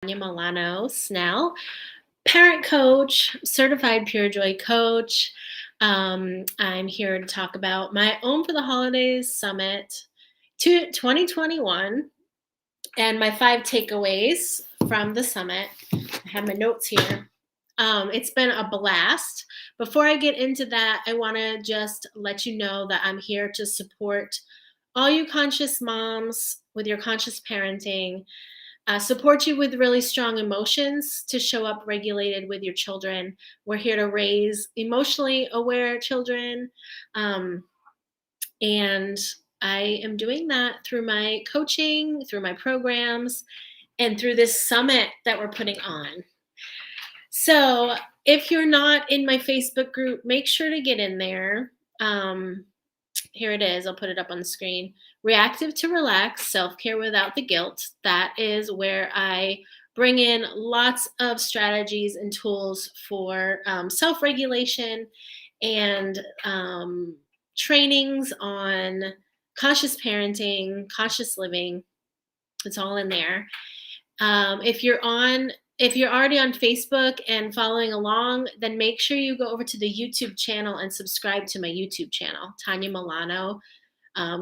Tanya Milano Snell, parent coach, certified Pure Joy coach. I'm here to talk about my Own for the Holidays Summit to 2021 and my 5 takeaways from the summit. I have my notes here. It's been a blast. Before I get into that, I want to just let you know that I'm here to support all you conscious moms with your conscious parenting, support you with really strong emotions to show up regulated with your children. We're here to raise emotionally aware children. Um, and I am doing that through my coaching, through my programs, and through this summit that we're putting on. So if you're not in my Facebook group, make sure to get in there. Here it is. I'll put it up on the screen. Reactive to Relax, Self-Care Without the Guilt. That is where I bring in lots of strategies and tools for self-regulation and trainings on conscious parenting, conscious living. It's all in there. If you're already on Facebook and following along, then make sure you go over to the YouTube channel and subscribe to my YouTube channel, Tanya Milano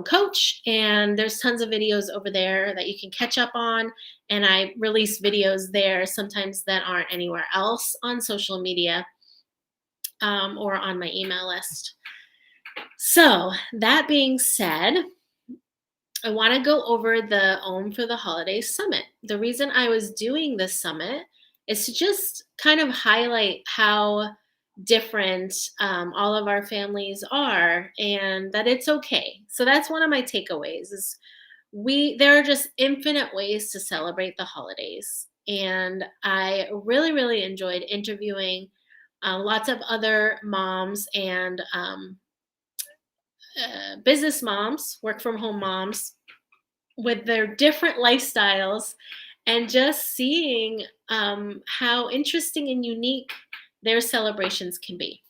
Coach. And there's tons of videos over there that you can catch up on. And I release videos there sometimes that aren't anywhere else on social media or on my email list. So that being said, I want to go over the Own for the Holidays Summit. The reason I was doing this summit is to just kind of highlight how different all of our families are and that it's okay. So that's one of my takeaways is there are just infinite ways to celebrate the holidays. And I really enjoyed interviewing lots of other moms and business moms, work from home moms with their different lifestyles and just seeing how interesting and unique their celebrations can be.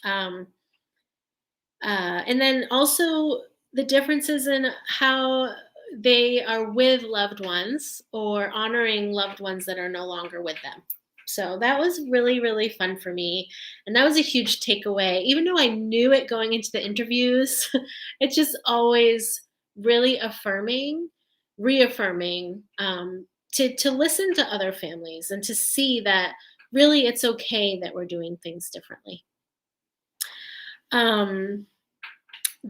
And then also the differences in how they are with loved ones or honoring loved ones that are no longer with them. So that was really fun for me. And that was a huge takeaway. Even though I knew it going into the interviews, it's just always really reaffirming to listen to other families and to see that really it's okay that we're doing things differently. The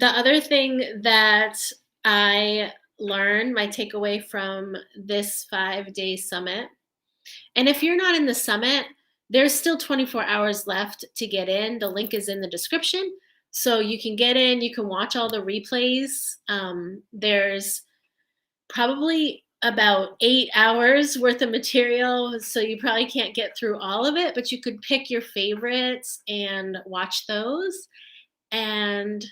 other thing that I learned, my takeaway from this 5-day summit, and if you're not in the summit, there's still 24 hours left to get in. The link is in the description. So you can get in, you can watch all the replays. There's probably about 8 hours worth of material. So you probably can't get through all of it, but you could pick your favorites and watch those. And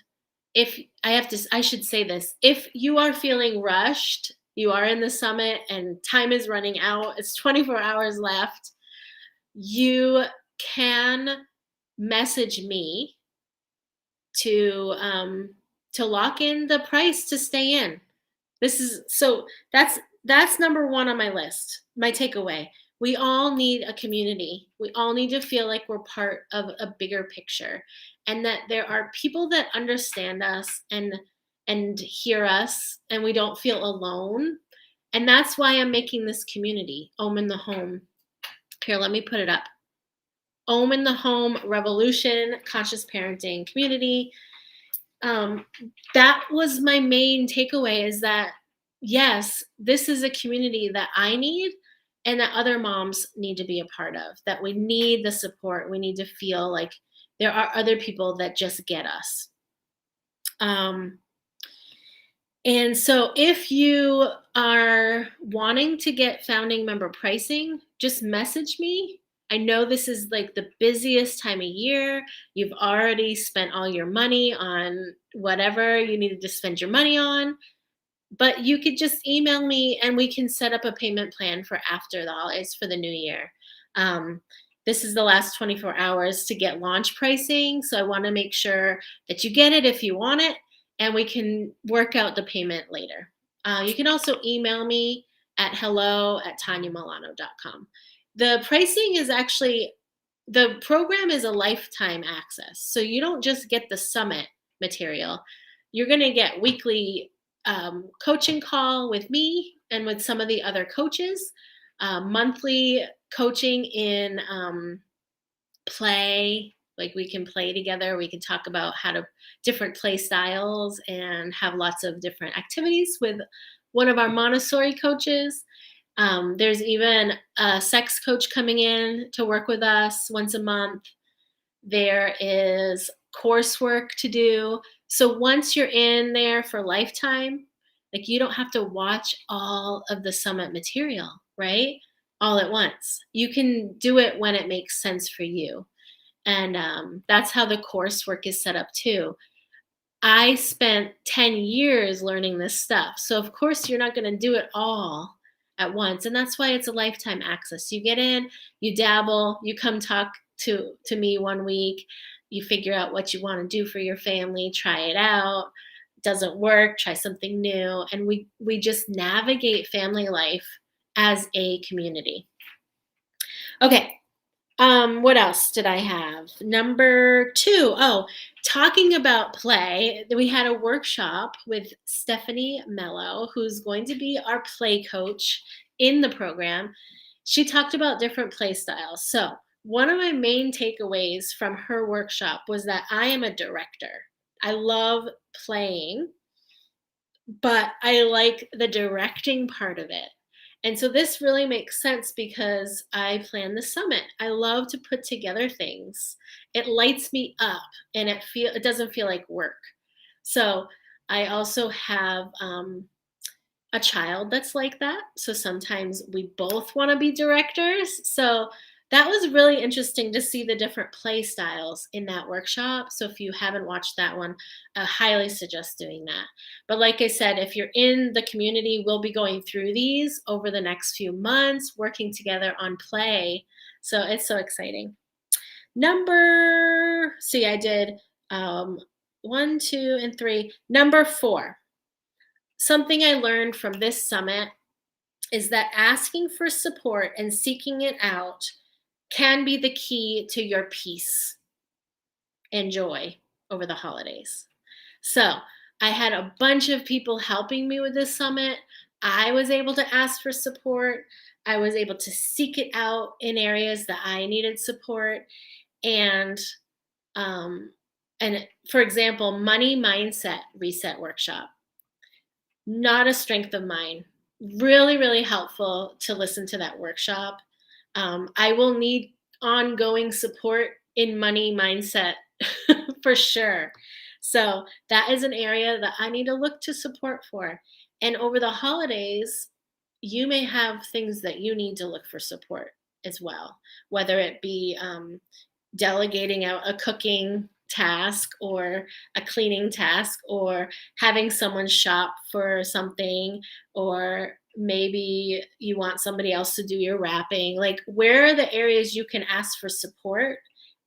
I should say this, if you are feeling rushed, you are in the summit and time is running out, it's 24 hours left, you can message me to lock in the price to stay in. That's number one on my list, my takeaway. We all need a community. We all need to feel like we're part of a bigger picture and that there are people that understand us and hear us and we don't feel alone. And that's why I'm making this community, Om in the Home. Here, let me put it up. Om in the Home Revolution Conscious Parenting Community. That was my main takeaway is that, yes, this is a community that I need and that other moms need to be a part of, that we need the support. We need to feel like there are other people that just get us. And so if you are wanting to get founding member pricing, just message me. I know this is like the busiest time of year. You've already spent all your money on whatever you needed to spend your money on, but you could just email me and we can set up a payment plan for after the holidays for the new year. This is the last 24 hours to get launch pricing. So I want to make sure that you get it if you want it, and we can work out the payment later. You can also email me at hello@tanyamilano.com. The pricing is actually the program is a lifetime access. So you don't just get the summit material. You're going to get weekly coaching call with me and with some of the other coaches, monthly coaching in play. Like we can play together. We can talk about how to different play styles and have lots of different activities with one of our Montessori coaches. There's even a sex coach coming in to work with us once a month. There is coursework to do. So once you're in there for lifetime, like you don't have to watch all of the summit material, right? All at once. You can do it when it makes sense for you. And that's how the coursework is set up too. I spent 10 years learning this stuff. So of course you're not going to do it all at once. And that's why it's a lifetime access. You get in, you dabble, you come talk to me one week, you figure out what you want to do for your family, try it out. Doesn't work, try something new. And we just navigate family life as a community. Okay. What else did I have? Number 2. Oh, talking about play, we had a workshop with Stephanie Mello, who's going to be our play coach in the program. She talked about different play styles. So, one of my main takeaways from her workshop was that I am a director. I love playing, but I like the directing part of it. And so this really makes sense because I plan the summit. I love to put together things. It lights me up and it doesn't feel like work. So I also have a child that's like that. So sometimes we both want to be directors. So that was really interesting to see the different play styles in that workshop. So if you haven't watched that one, I highly suggest doing that. But like I said, if you're in the community, we'll be going through these over the next few months, working together on play. So it's so exciting. See, I did 1, 2, and 3. Number 4. Something I learned from this summit is that asking for support and seeking it out can be the key to your peace and joy over the holidays. So, I had a bunch of people helping me with this summit. I was able to ask for support. I was able to seek it out in areas that I needed support. And um, and for example, money mindset reset workshop. Not a strength of mine. Really, really helpful to listen to that workshop. I will need ongoing support in money mindset for sure. So that is an area that I need to look to support for. And over the holidays, you may have things that you need to look for support as well, whether it be delegating out a cooking task or a cleaning task or having someone shop for something, or maybe you want somebody else to do your wrapping. Like, where are the areas you can ask for support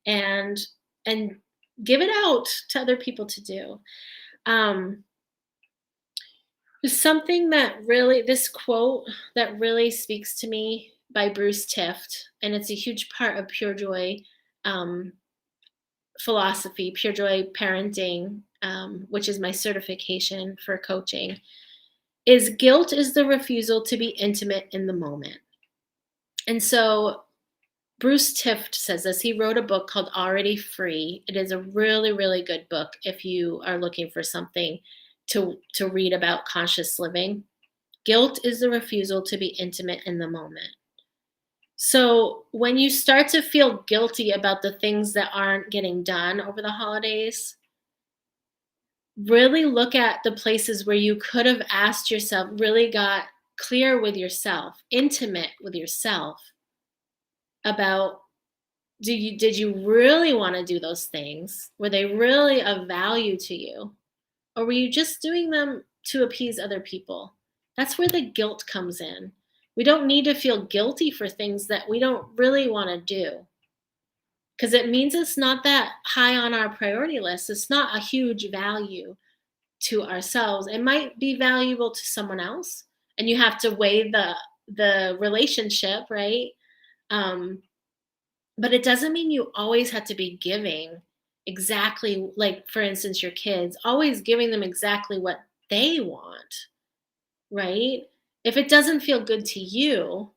and and give it out to other people to do. um Something that really, this quote that really speaks to me by Bruce Tift, and it's a huge part of Pure Joy um, philosophy, Pure Joy parenting, which is my certification for coaching, is guilt is the refusal to be intimate in the moment. And so Bruce Tift says this. He wrote a book called Already Free. It is a really, really good book if you are looking for something to read about conscious living. Guilt is the refusal to be intimate in the moment. So when you start to feel guilty about the things that aren't getting done over the holidays, really look at the places where you could have asked yourself, really got clear with yourself, intimate with yourself about, did you really want to do those things? Were they really of value to you? Or were you just doing them to appease other people? That's where the guilt comes in. We don't need to feel guilty for things that we don't really want to do, because it means it's not that high on our priority list. It's not a huge value to ourselves. It might be valuable to someone else, and you have to weigh the relationship, right? Um, but it doesn't mean you always have to be giving exactly, like, for instance, your kids, always giving them exactly what they want, right? If it doesn't feel good to you,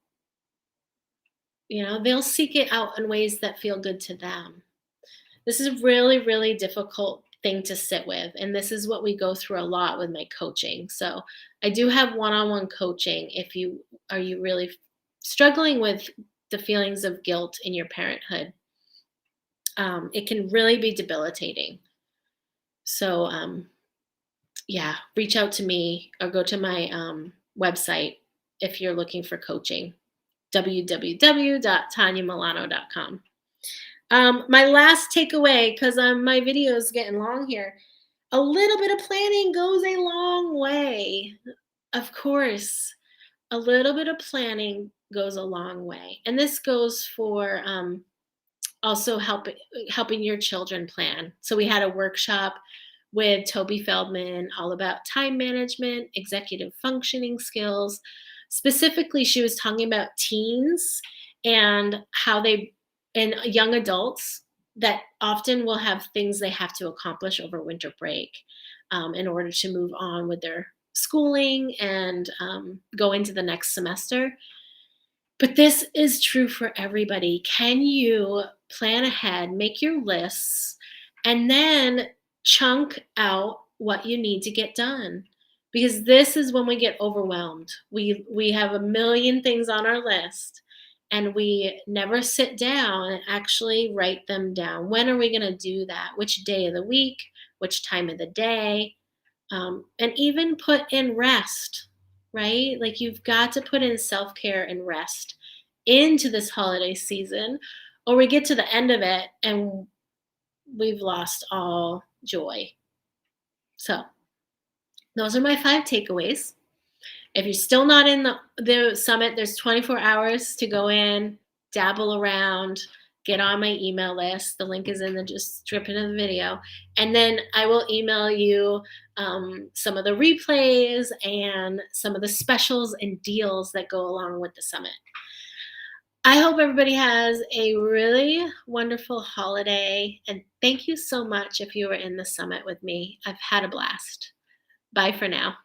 they'll seek it out in ways that feel good to them. This is a really, really difficult thing to sit with. And this is what we go through a lot with my coaching. So I do have one-on-one coaching if you really struggling with the feelings of guilt in your parenthood. It can really be debilitating. So yeah, reach out to me or go to my website if you're looking for coaching. www.tanyamilano.com. My last takeaway, because my video is getting long here. A little bit of planning goes a long way. Of course, a little bit of planning goes a long way, and this goes for also helping your children plan. So we had a workshop with Toby Feldman all about time management, executive functioning skills. Specifically, she was talking about teens and how they and young adults that often will have things they have to accomplish over winter break in order to move on with their schooling and go into the next semester. But this is true for everybody. Can you plan ahead, make your lists, and then chunk out what you need to get done? Because this is when we get overwhelmed. We have a million things on our list and we never sit down and actually write them down. When are we going to do that? Which day of the week? Which time of the day? And even put in rest, right? Like you've got to put in self care and rest into this holiday season, or we get to the end of it and we've lost all joy. So, those are my 5 takeaways. If you're still not in the summit, there's 24 hours to go in, dabble around, get on my email list. The link is in the description of the video. And then I will email you some of the replays and some of the specials and deals that go along with the summit. I hope everybody has a really wonderful holiday. And thank you so much if you were in the summit with me. I've had a blast. Bye for now.